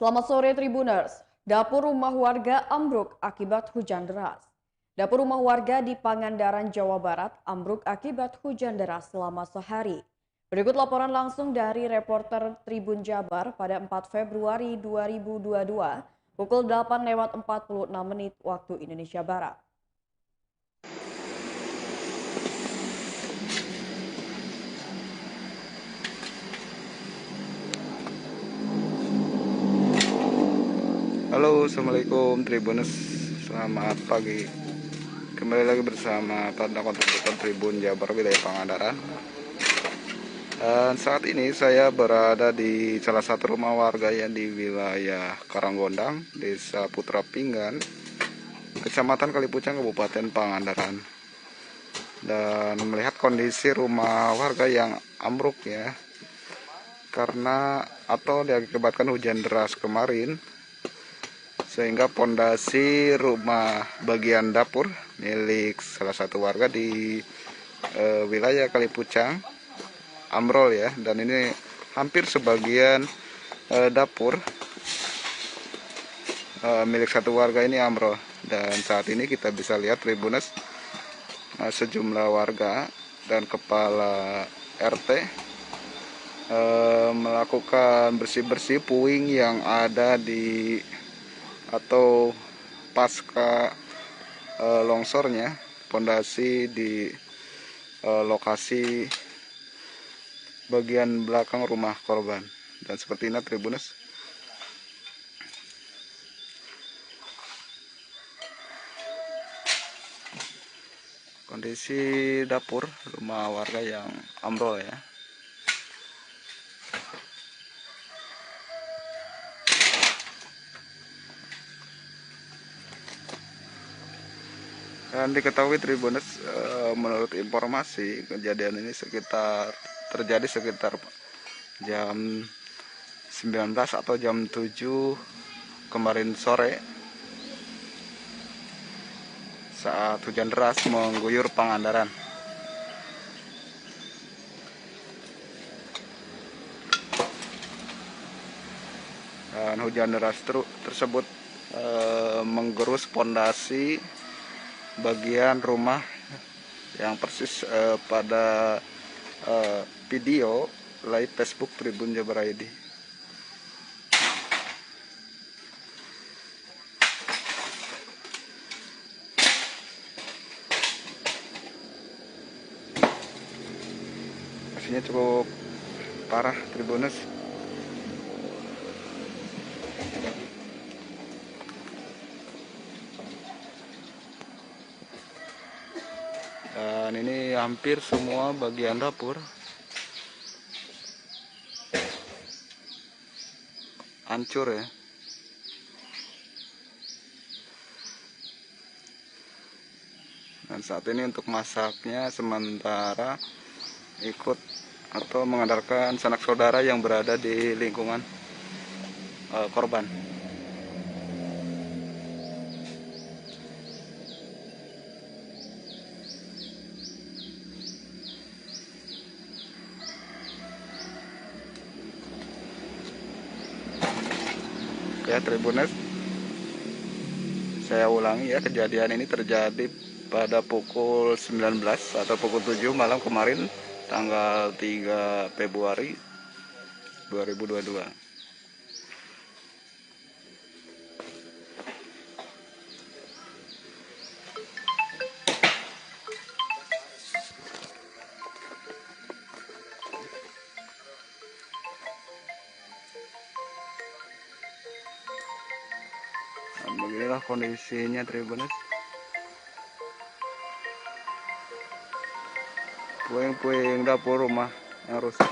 Selamat sore Tribuners. Dapur rumah warga ambruk akibat hujan deras. Dapur rumah warga di Pangandaran, Jawa Barat ambruk akibat hujan deras selama sehari. Berikut laporan langsung dari reporter Tribun Jabar pada 4 Februari 2022 pukul 8:46 waktu Indonesia Barat. Halo, assalamualaikum Tribuners, selamat pagi. Kembali lagi bersama Tanda Kontributor Tribun Jabar wilayah Pangandaran. Dan saat ini saya berada di salah satu rumah warga yang di wilayah Karanggondang, Desa Putra Pinggan, Kecamatan Kalipucang, Kabupaten Pangandaran. Dan melihat kondisi rumah warga yang ambruk ya, karena atau diakibatkan hujan deras kemarin, sehingga pondasi rumah bagian dapur milik salah satu warga di wilayah Kalipucang ambrol ya, dan ini hampir sebagian dapur milik satu warga ini ambrol. Dan saat ini kita bisa lihat Tribuners, sejumlah warga dan kepala RT melakukan bersih-bersih puing yang ada di atau pasca longsornya pondasi di lokasi bagian belakang rumah korban. Dan seperti ini Tribuners, kondisi dapur rumah warga yang ambrol ya. Dan diketahui Tribuners, menurut informasi kejadian ini terjadi sekitar jam 19 atau jam 7 kemarin sore, saat hujan deras mengguyur Pangandaran. Dan hujan deras tersebut menggerus pondasi bagian rumah yang persis pada video live Facebook Tribun Jabar ID. Hasilnya cukup parah Tribuners. Dan ini hampir semua bagian dapur hancur ya. Dan saat ini untuk masaknya sementara ikut atau mengandalkan sanak saudara yang berada di lingkungan korban. Ya Tribuners, saya ulangi ya, kejadian ini terjadi pada pukul 19 atau pukul 7 malam kemarin, tanggal 3 Februari 2022. Dan beginilah kondisinya Tribuners. Puing-puing dapur rumah yang rusak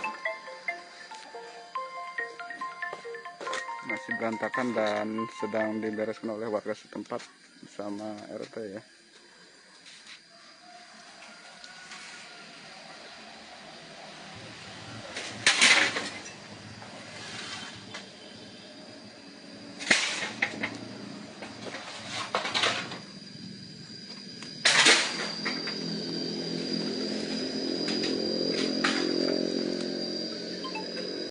masih berantakan dan sedang dibereskan oleh warga setempat bersama RT ya.